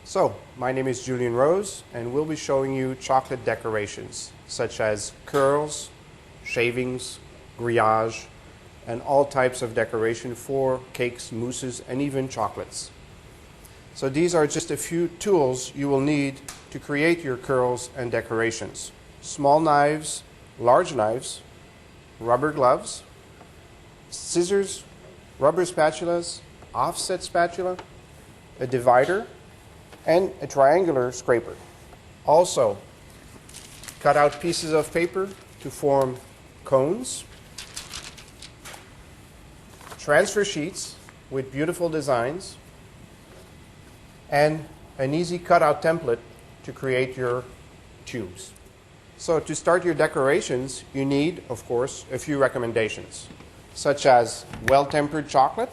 So, my name is Julian Rose, and we'll be showing you chocolate decorations, such as curls, shavings, grillage, and all types of decoration for cakes, mousses, and even chocolates. So these are just a few tools you will need to create your curls and decorations. Small knives, large knives, rubber gloves, scissors, rubber spatulas, offset spatula, a divider, and a triangular scraper. Also, cut out pieces of paper to form cones, transfer sheets with beautiful designs, and an easy cutout template to create your tubes. So to start your decorations, you need, of course, a few recommendations, such as well-tempered chocolate,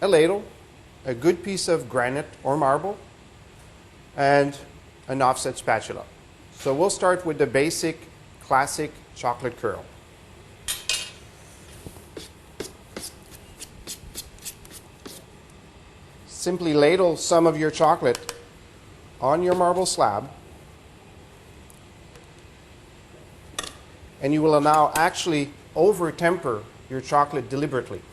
a ladle, a good piece of granite or marble, and an offset spatula. So we'll start with the basic, classic chocolate curl. Simply ladle some of your chocolate on your marble slab, and you will now actually over-temper your chocolate deliberately.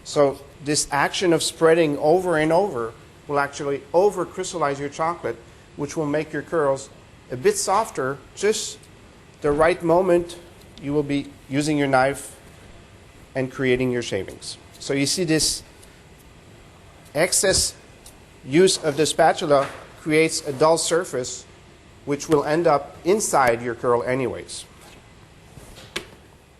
So this action of spreading over and over will actually over-crystallize your chocolate, which will make your curls a bit softer. Just the right moment you will be using your knife and creating your shavings. So you see this excess use of the spatula creates a dull surface which will end up inside your curl anyways.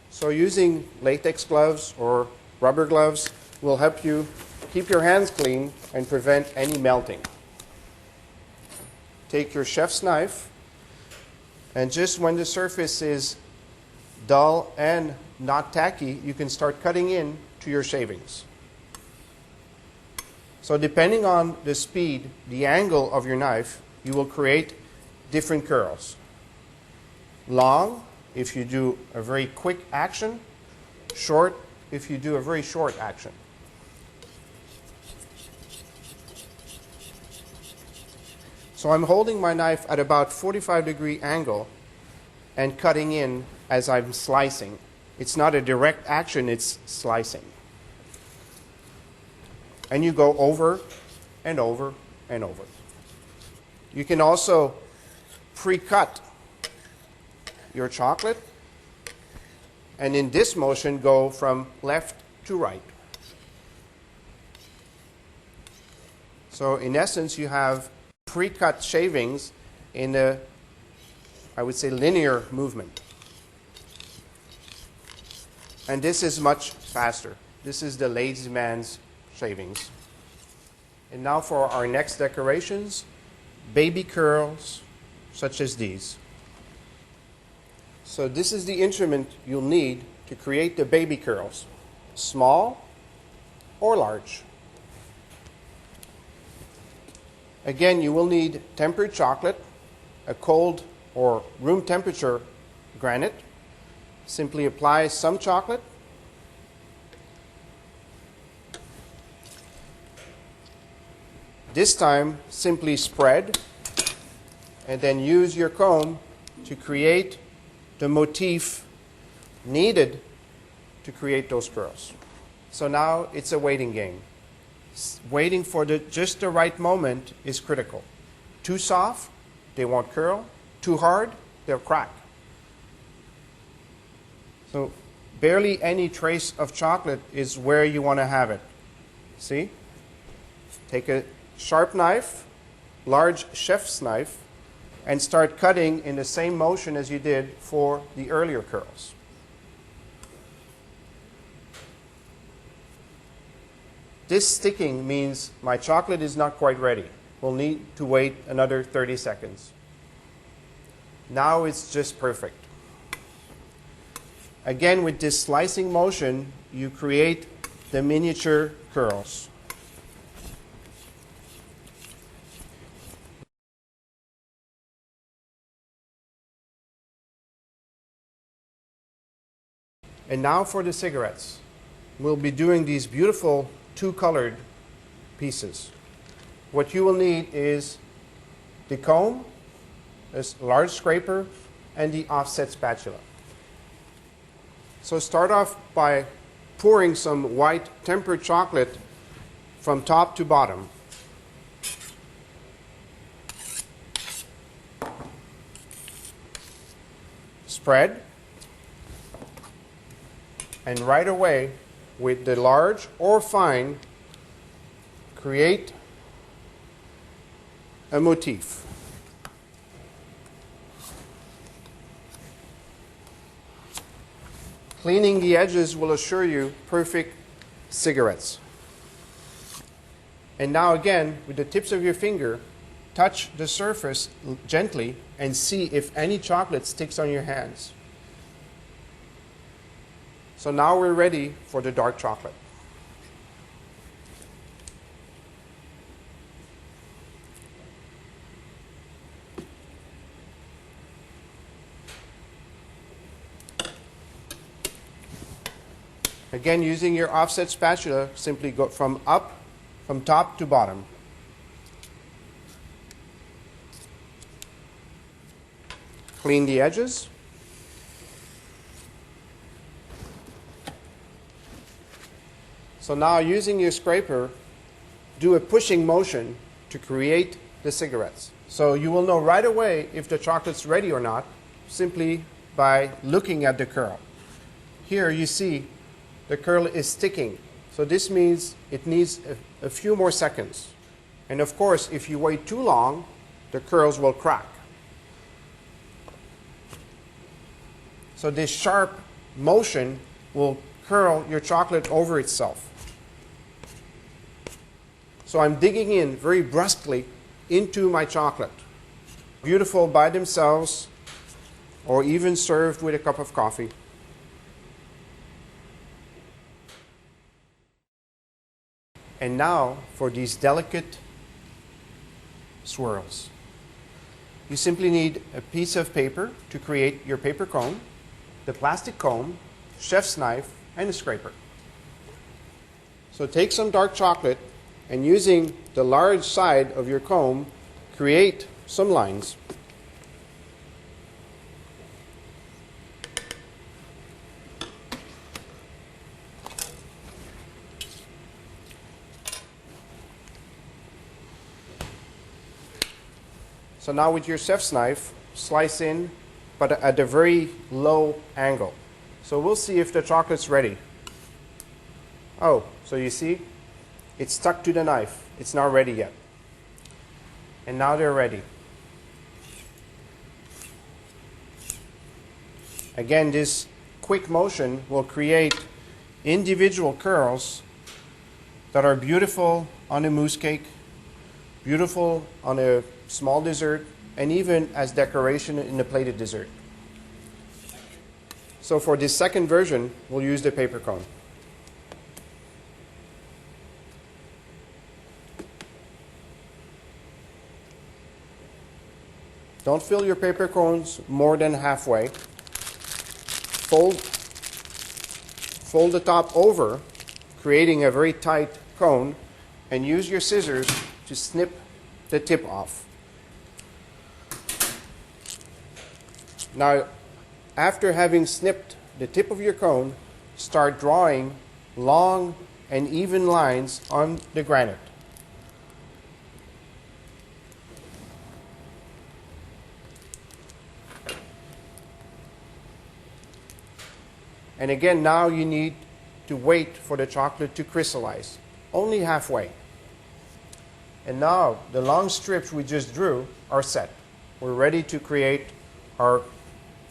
So using latex gloves or rubber gloves will help you keep your hands clean and prevent any melting. Take your chef's knife, and just when the surface is dull and not tacky, you can start cutting in to your shavings. So depending on the speed, the angle of your knife, you will create different curls. Long, if you do a very quick action. Short, if you do a very short action. So I'm holding my knife at about 45-degree angle and cutting in as I'm slicing. It's not a direct action, it's slicing. And you go over and over and over. You can also pre-cut your chocolate, and in this motion go from left to right. So in essence, you have pre-cut shavings in a, I would say, linear movement. And this is much faster. This is the lazy man's shavings. And now for our next decorations, baby curls such as these. So this is the instrument you'll need to create the baby curls, small or large. Again, you will need tempered chocolate, a cold or room temperature granite. Simply apply some chocolate. This time, simply spread and then use your comb to create the motif needed to create those curls. So now it's a waiting game. Waiting for just the right moment is critical. Too soft, they won't curl. Too hard, they'll crack. So barely any trace of chocolate is where you want to have it. See? Take a sharp knife, large chef's knife, and start cutting in the same motion as you did for the earlier curls. This sticking means my chocolate is not quite ready. We'll need to wait another 30 seconds. Now it's just perfect. Again, with this slicing motion, you create the miniature curls. And now for the cigarettes. We'll be doing these beautiful two-colored pieces. What you will need is the comb, this large scraper, and the offset spatula. So start off by pouring some white tempered chocolate from top to bottom. Spread, and right away with the large or fine create a motif. Cleaning the edges will assure you perfect cigarettes. And now again, with the tips of your finger, touch the surface gently and see if any chocolate sticks on your hands. So now we're ready for the dark chocolate. Again, using your offset spatula, simply go from top to bottom. Clean the edges. So now, using your scraper, do a pushing motion to create the cigarettes. So you will know right away if the chocolate's ready or not, simply by looking at the curl. Here you see the curl is sticking. So this means it needs a few more seconds. And of course, if you wait too long, the curls will crack. So this sharp motion will curl your chocolate over itself. So I'm digging in very brusquely into my chocolate. Beautiful by themselves, or even served with a cup of coffee. And now for these delicate swirls. You simply need a piece of paper to create your paper cone, the plastic comb, chef's knife, and a scraper. So take some dark chocolate and, using the large side of your comb, create some lines. So now with your chef's knife, slice in, but at a very low angle. So we'll see if the chocolate's ready. Oh, so you see, it's stuck to the knife. It's not ready yet. And now they're ready. Again, this quick motion will create individual curls that are beautiful on a mousse cake, beautiful on a small dessert, and even as decoration in a plated dessert. So for this second version, we'll use the paper cone. Don't fill your paper cones more than halfway. Fold the top over, creating a very tight cone, and use your scissors to snip the tip off. Now, after having snipped the tip of your cone, start drawing long and even lines on the granite. And again, now you need to wait for the chocolate to crystallize, only halfway. And now the long strips we just drew are set. We're ready to create our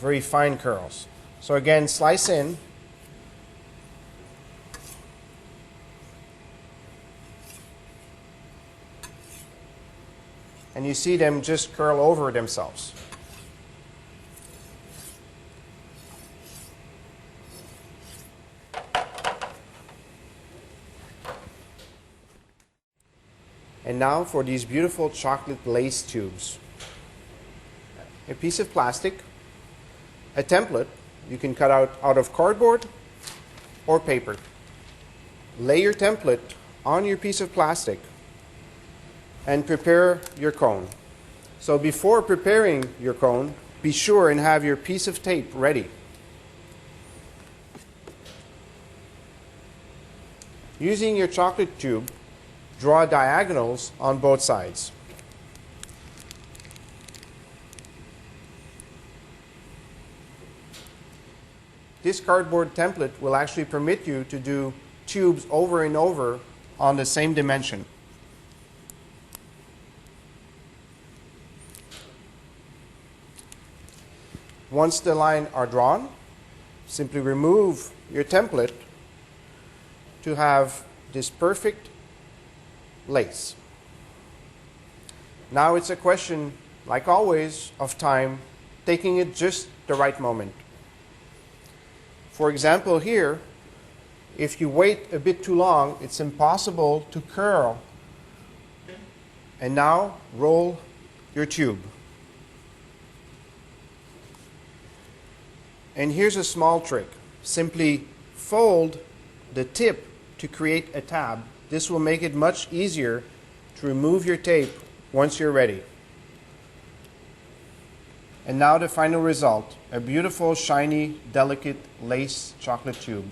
very fine curls. So again, slice in. And you see them just curl over themselves. And now for these beautiful chocolate lace tubes. A piece of plastic, a template you can cut out of cardboard, or paper. Lay your template on your piece of plastic and prepare your cone. So before preparing your cone, be sure and have your piece of tape ready. Using your chocolate tube, draw diagonals on both sides. This cardboard template will actually permit you to do tubes over and over on the same dimension. Once the lines are drawn, simply remove your template to have this perfect lace. Now it's a question, like always, of time, taking it just the right moment. For example, here, if you wait a bit too long, it's impossible to curl. And now roll your tube. And here's a small trick. Simply fold the tip to create a tab. This will make it much easier to remove your tape once you're ready. And now the final result, a beautiful, shiny, delicate lace chocolate tube.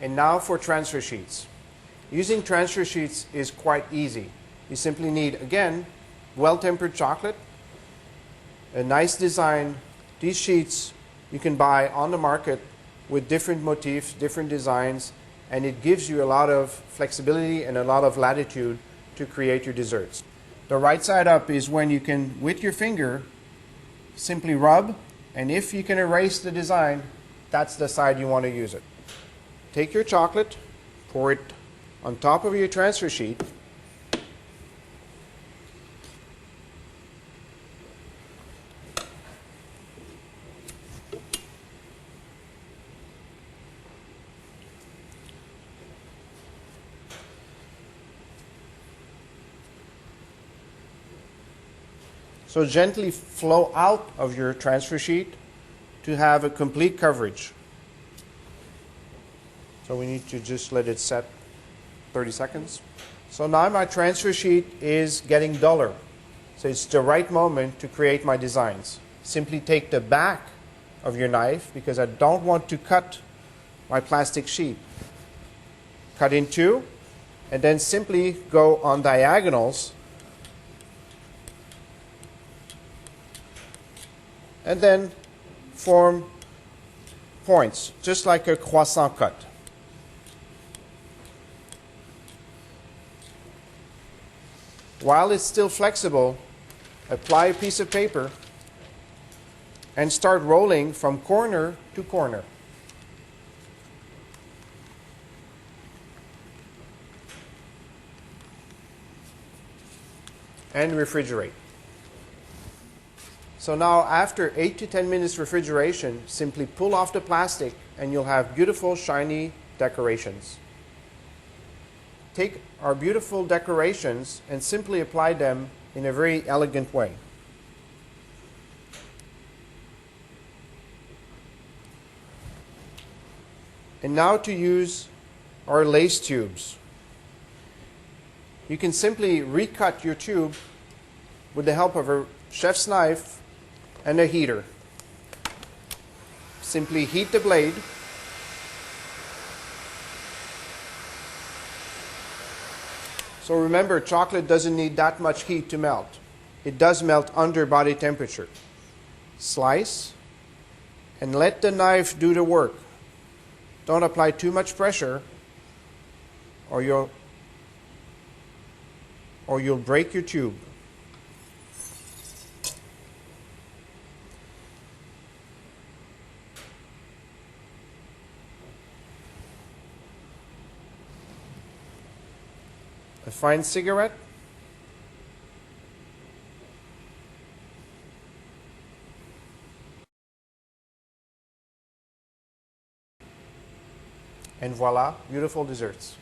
And now for transfer sheets. Using transfer sheets is quite easy. You simply need, again, well-tempered chocolate, a nice design. These sheets you can buy on the market with different motifs, different designs, and it gives you a lot of flexibility and a lot of latitude to create your desserts. The right side up is when you can, with your finger, simply rub, and if you can erase the design, that's the side you want to use it. Take your chocolate, pour it on top of your transfer sheet, so gently flow out of your transfer sheet to have a complete coverage. So we need to just let it set 30 seconds. So now my transfer sheet is getting duller. So it's the right moment to create my designs. Simply take the back of your knife, because I don't want to cut my plastic sheet. Cut in two, and then simply go on diagonals, and then form points, just like a croissant cut. While it's still flexible, apply a piece of paper and start rolling from corner to corner. And refrigerate. So now after 8 to 10 minutes refrigeration, simply pull off the plastic and you'll have beautiful shiny decorations. Take our beautiful decorations and simply apply them in a very elegant way. And now to use our lace tubes. You can simply recut your tube with the help of a chef's knife and a heater. Simply heat the blade. So remember, chocolate doesn't need that much heat to melt. It does melt under body temperature. Slice and let the knife do the work. Don't apply too much pressure or you'll break your tube. A fine cigarette. And voila, beautiful desserts.